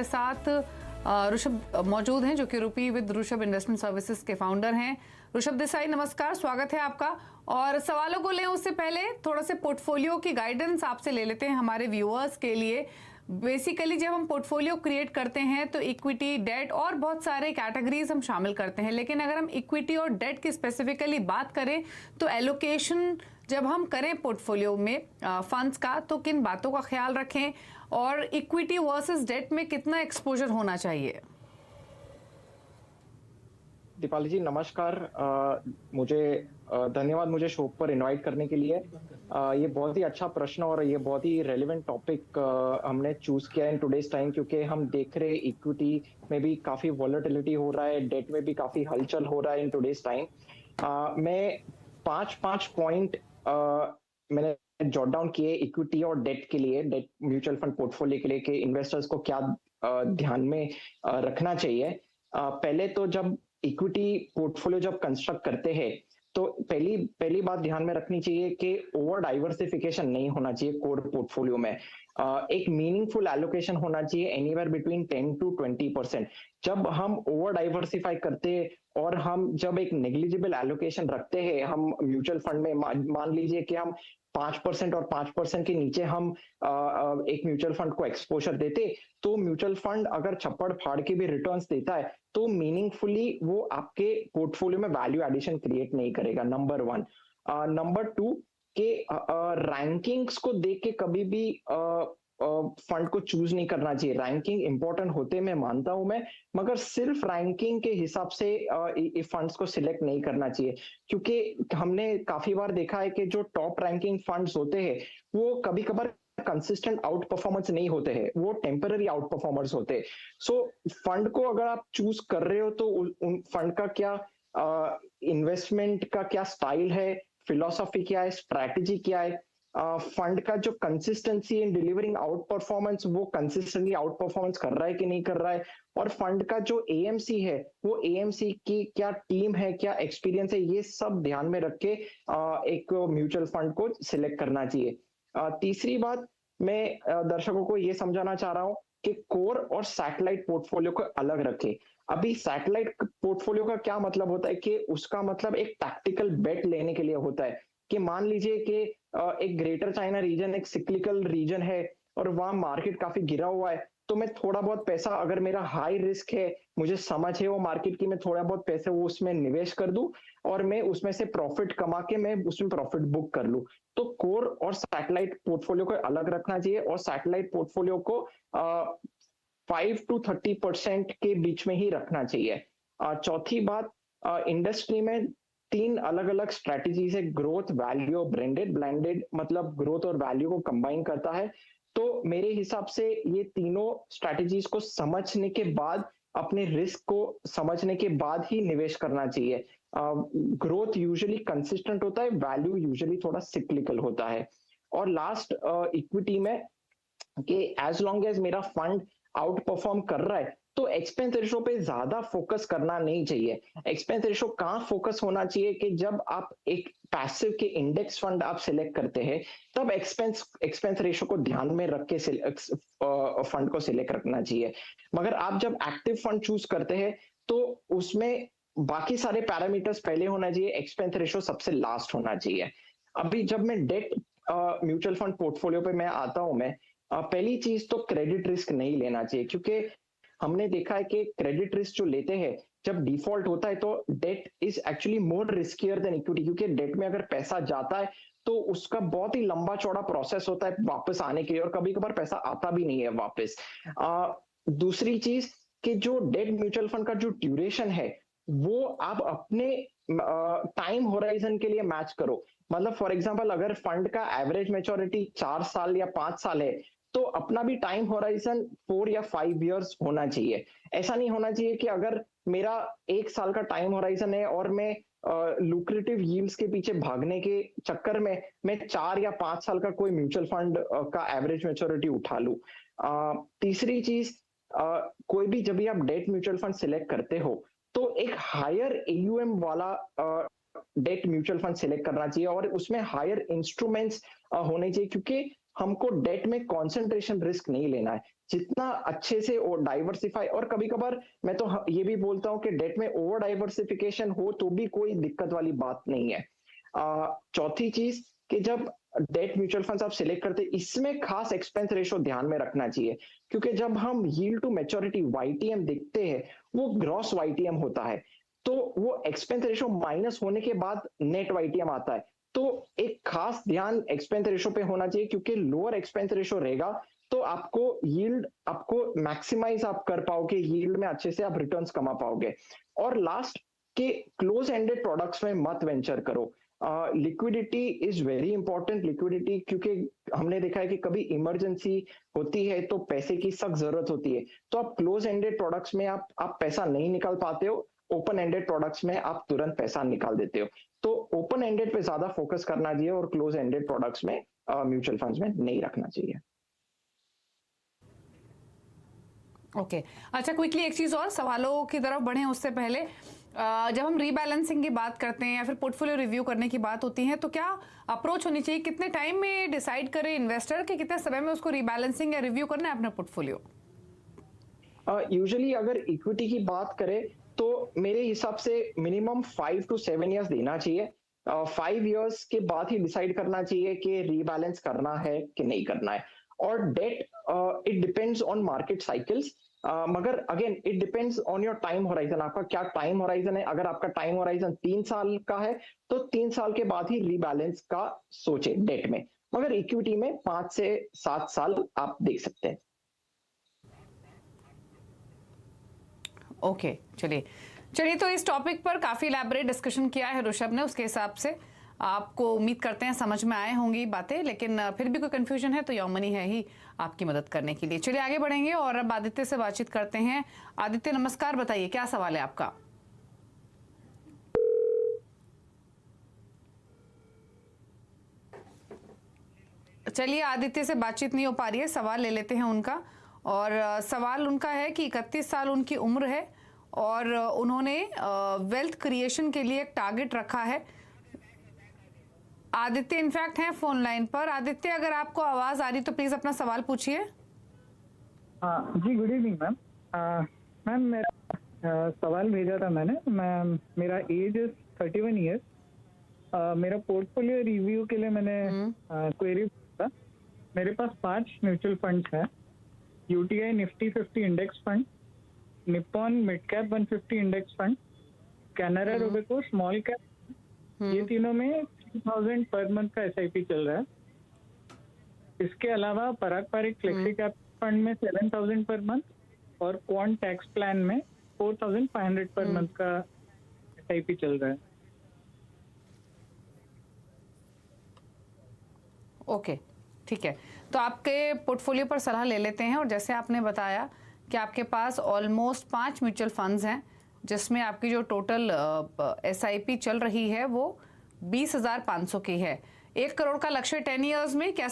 साथ ऋषभ मौजूद हैं जो कि रूपी विद ऋषभ इन्वेस्टमेंट सर्विसेज के फाउंडर हैं। ऋषभ देसाई, नमस्कार, स्वागत है आपका। और सवालों को लें उससे पहले थोड़ा से पोर्टफोलियो की गाइडेंस आपसे ले लेते हैं हमारे व्यूअर्स के लिए। बेसिकली जब हम पोर्टफोलियो क्रिएट करते हैं तो इक्विटी, डेट और बहुत सारे कैटेगरीज हम शामिल करते हैं, लेकिन अगर हम इक्विटी और डेट की स्पेसिफिकली बात करें तो एलोकेशन जब हम करें पोर्टफोलियो में फंड्स का तो किन बातों का ख्याल रखें और इक्विटी वर्सेस डेट में कितना एक्सपोजर होना चाहिए? दीपाली जी नमस्कार। मुझे धन्यवाद मुझे शो पर इनवाइट करने के लिए। ये बहुत ही अच्छा प्रश्न और ये बहुत ही रेलेवेंट टॉपिक हमने चूज किया इन टुडेज टाइम, क्योंकि हम देख रहे हैं इक्विटी में भी काफी वॉलेटिलिटी हो रहा है, डेट में भी काफी हलचल हो रहा है इन टुडेज टाइम। मैं पांच पॉइंट मैंने जॉट डाउन किए इक्विटी और डेट के लिए, डेट म्यूचुअल फंड पोर्टफोलियो के लिए कि इन्वेस्टर्स को क्या ध्यान में रखना चाहिए। पहले तो जब इक्विटी पोर्टफोलियो जब कंस्ट्रक्ट करते हैं तो पहली बात ध्यान में रखनी चाहिए कि ओवर डाइवर्सिफिकेशन नहीं होना चाहिए कोर पोर्टफोलियो में। एक मीनिंगफुल एलोकेशन होना चाहिए एनीवेयर बिटवीन 10 to 20%। जब हम ओवर डाइवर्सिफाई करते हैं और हम जब एक नेग्लिजिबल एलोकेशन रखते हैं हम म्यूचुअल फंड में, मान लीजिए कि हम 5% और 5% के नीचे हम एक म्यूचुअल फंड को एक्सपोजर देते, तो म्यूचुअल फंड अगर छप्पड़ फाड़ के भी रिटर्न्स देता है तो मीनिंगफुली वो आपके पोर्टफोलियो में वैल्यू एडिशन क्रिएट नहीं करेगा, नंबर 1। नंबर 2 के रैंकिंग्स को देख के कभी भी फंड को चूज नहीं करना चाहिए। रैंकिंग इंपॉर्टेंट होते मैं मानता हूं मगर सिर्फ रैंकिंग के हिसाब से फंड्स को सिलेक्ट नहीं करना चाहिए, क्योंकि हमने काफी बार देखा है कि जो टॉप रैंकिंग फंड्स होते हैं वो कभी कभार कंसिस्टेंट आउट परफॉर्मेंस नहीं होते हैं, वो टेम्पररी आउट परफॉर्मर्स होते हैं। सो फंड को अगर आप चूज कर रहे हो तो उन फंड का क्या इन्वेस्टमेंट का क्या स्टाइल है, फिलोसॉफी क्या है, स्ट्रैटेजी क्या है, फंड का जो consistency in delivering out performance, वो कंसिस्टेंटली आउट परफॉर्मेंस कर रहा है कि नहीं कर रहा है, और फंड का जो एएमसी है वो एएमसी की क्या टीम है, क्या एक्सपीरियंस है, ये सब ध्यान में रख के एक म्यूचुअल फंड को सिलेक्ट करना चाहिए। तीसरी बात मैं दर्शकों को ये समझाना चाह रहा हूं कि कोर और सैटेलाइट पोर्टफोलियो को अलग रखें। अभी सैटेलाइट पोर्टफोलियो का क्या मतलब होता है कि उसका मतलब एक टैक्टिकल बेट लेने के लिए होता है कि मान लीजिए कि एक ग्रेटर चाइना रीजन एक सिक्लिकल रीजन है और वहां मार्केट काफी गिरा हुआ है, तो मैं थोड़ा बहुत पैसा, अगर मेरा हाई रिस्क है, मुझे समझ है वो मार्केट की, मैं थोड़ा बहुत पैसे वो उसमें निवेश कर दूं और मैं उसमें से प्रॉफिट कमा के मैं उसमें प्रॉफिट बुक कर लूं। तो कोर और सैटेलाइट पोर्टफोलियो को अलग रखना चाहिए और सैटेलाइट पोर्टफोलियो को 5 to 30% के बीच में ही रखना चाहिए। चौथी बात, इंडस्ट्री में 3 अलग अलग स्ट्रेटजीज है, ग्रोथ, वैल्यू, ब्रांडेड। ब्लेंडेड मतलब ग्रोथ और वैल्यू को कंबाइन करता है। तो मेरे हिसाब से ये तीनों स्ट्रेटजीज को समझने के बाद, अपने रिस्क को समझने के बाद ही निवेश करना चाहिए। ग्रोथ यूजुअली कंसिस्टेंट होता है, वैल्यू यूजुअली थोड़ा सिक्लिकल होता है। और लास्ट, इक्विटी में कि एज लॉन्ग एज मेरा फंड आउट परफॉर्म कर रहा है तो एक्सपेंस रेशो पे ज्यादा फोकस करना नहीं चाहिए। एक्सपेंस रेशो कहाँ फोकस होना चाहिए कि जब आप एक पैसिव के इंडेक्स फंड आप सिलेक्ट करते हैं तब एक्सपेंस रेशो को ध्यान में रख के फंड को सिलेक्ट रखना चाहिए। मगर आप जब एक्टिव फंड चूज करते हैं तो उसमें बाकी सारे पैरामीटर्स पहले होना चाहिए, एक्सपेंस रेशो सबसे लास्ट होना चाहिए। अभी जब मैं डेट म्यूचुअल फंड पोर्टफोलियो पे मैं आता हूं, मैं पहली चीज तो क्रेडिट रिस्क नहीं लेना चाहिए, क्योंकि हमने देखा है कि क्रेडिट रिस्क जो लेते हैं जब डिफॉल्ट होता है तो debt is actually more riskier than equity, क्योंकि डेट में अगर पैसा जाता है तो उसका बहुत ही लंबा चौड़ा प्रोसेस होता है वापस आने के लिए, और कभी कभार पैसा आता भी नहीं है वापस। दूसरी चीज कि जो डेट म्यूचुअल फंड का जो ड्यूरेशन है वो आप अपने टाइम होराइजन के लिए मैच करो। मतलब फॉर एग्जांपल अगर फंड का एवरेज मैच्योरिटी 4 साल या 5 साल है तो अपना भी टाइम होराइजन 4 या 5 इयर्स होना चाहिए। ऐसा नहीं होना चाहिए कि अगर मेरा 1 साल का टाइम होराइजन है और मैं लुक्रेटिव यील्ड्स के पीछे भागने के चक्कर में मैं 4 या 5 साल का कोई म्यूचुअल फंड का एवरेज मैच्योरिटी उठा लूं। तीसरी चीज, कोई भी जब भी आप डेट म्यूचुअल फंड सिलेक्ट करते हो तो एक हायर एयूएम वाला डेट म्यूचुअल फंड सिलेक्ट करना चाहिए और उसमें हायर इंस्ट्रूमेंट्स होने चाहिए, क्योंकि हमको डेट में कॉन्सेंट्रेशन रिस्क नहीं लेना है। जितना अच्छे से और डाइवर्सिफाई, और कभी कभार मैं तो ये भी बोलता हूँ कि डेट में ओवर डाइवर्सिफिकेशन हो तो भी कोई दिक्कत वाली बात नहीं है। चौथी चीज कि जब डेट म्यूचुअल फंड्स आप सिलेक्ट करते हैं, इसमें खास एक्सपेंस रेशो ध्यान में रखना चाहिए, क्योंकि जब हम यील्ड टू मैच्योरिटी वाईटीएम देखते हैं वो ग्रॉस वाईटीएम होता है, तो वो एक्सपेंस रेशो माइनस होने के बाद नेट वाईटीएम आता है। तो एक खास ध्यान एक्सपेंस रेशो पे होना चाहिए, क्योंकि लोअर एक्सपेंस रेशो रहेगा तो आपको यील्ड, आपको मैक्सिमाइज आप कर पाओगे, यील्ड में अच्छे से आप रिटर्न्स कमा पाओगे। और लास्ट के क्लोज एंडेड प्रोडक्ट्स में मत वेंचर करो। Liquidity is very important. Liquidity, क्योंकि हमने देखा है कि कभी इमरजेंसी होती है तो पैसे की सख्त जरूरत होती है, तो आप क्लोज एंडेड प्रोडक्ट्स में आप पैसा नहीं निकाल पाते हो, ओपन एंडेड प्रोडक्ट्स में आप तुरंत पैसा निकाल देते हो। तो ओपन एंडेड पे ज्यादा फोकस करना चाहिए और क्लोज एंडेड प्रोडक्ट्स में म्यूचुअल फंड्स में नहीं रखना चाहिए। ओके अच्छा, क्विकली एक चीज और, सवालों की तरफ बढ़े उससे पहले जब हम रीबैलेंसिंग की बात करते हैं या फिर पोर्टफोलियो रिव्यू करने की बात होती है, तो क्या अप्रोच होनी चाहिए, कितने टाइम में डिसाइड करे इन्वेस्टर कि कितने समय में उसको रीबैलेंसिंग या रिव्यू करना है अपना पोर्टफोलियो? यूजुअली अगर इक्विटी की बात करें तो मेरे हिसाब से मिनिमम 5 to 7 years देना चाहिए। 5 years के बाद ही डिसाइड करना चाहिए कि रीबैलेंस करना है कि नहीं करना है। और debt, it depends on market cycles, मगर again it depends on your time horizon. आपका क्या टाइम होराइजन है? अगर आपका टाइम होराइजन 3 साल का है तो 3 साल के बाद ही रीबैलेंस का सोचे डेट में, मगर इक्विटी में 5 से 7 साल आप देख सकते हैं। ओके चलिए तो इस टॉपिक पर काफी इलैबोरेट डिस्कशन किया है ऋषभ ने, उसके हिसाब से आपको उम्मीद करते हैं समझ में आए होंगी बातें, लेकिन फिर भी कोई कंफ्यूजन है तो योमनी है ही आपकी मदद करने के लिए। चलिए आगे बढ़ेंगे और अब आदित्य से बातचीत करते हैं। आदित्य नमस्कार, बताइए क्या सवाल है आपका? चलिए आदित्य से बातचीत नहीं हो पा रही है, सवाल ले लेते हैं उनका। और सवाल उनका है कि 31 साल उनकी उम्र है और उन्होंने वेल्थ क्रिएशन के लिए एक टारगेट रखा है। आदित्य इनफैक्ट हैं फोन लाइन पर। आदित्य, अगर आपको आवाज आ रही तो प्लीज अपना सवाल पूछिए। जी गुड इवनिंग मैम। मैम मेरा सवाल भेजा था मैंने। मैम मेरा एज 31 ईयर्स। मेरा पोर्टफोलियो रिव्यू के लिए मैंने क्वेरी था। मेरे पास 5 म्यूचुअल फंड्स हैं। UTI Nifty 50 index fund, Nippon mid cap 150 index fund, Canara Robeco small cap, ये तीनों में 3000 पर मंथ का एसआईपी चल रहा है। इसके अलावा पराग पारिक फ्लेक्सी कैप फंड में 7000 पर मंथ और क्वांट टैक्स प्लान में 4500 पर मंथ का एसआईपी चल रहा है। ओके ठीक है, तो आपके पोर्टफोलियो पर सलाह ले लेते हैं। और जैसे आपने बताया कि आपके पास ऑलमोस्ट 5 म्यूचुअल फंड्स हैं, जिसमें आपकी जो टोटल एसआईपी चल रही है वो 20,500 की है। 1 करोड़ का लक्ष्य 10 इयर्स में, क्या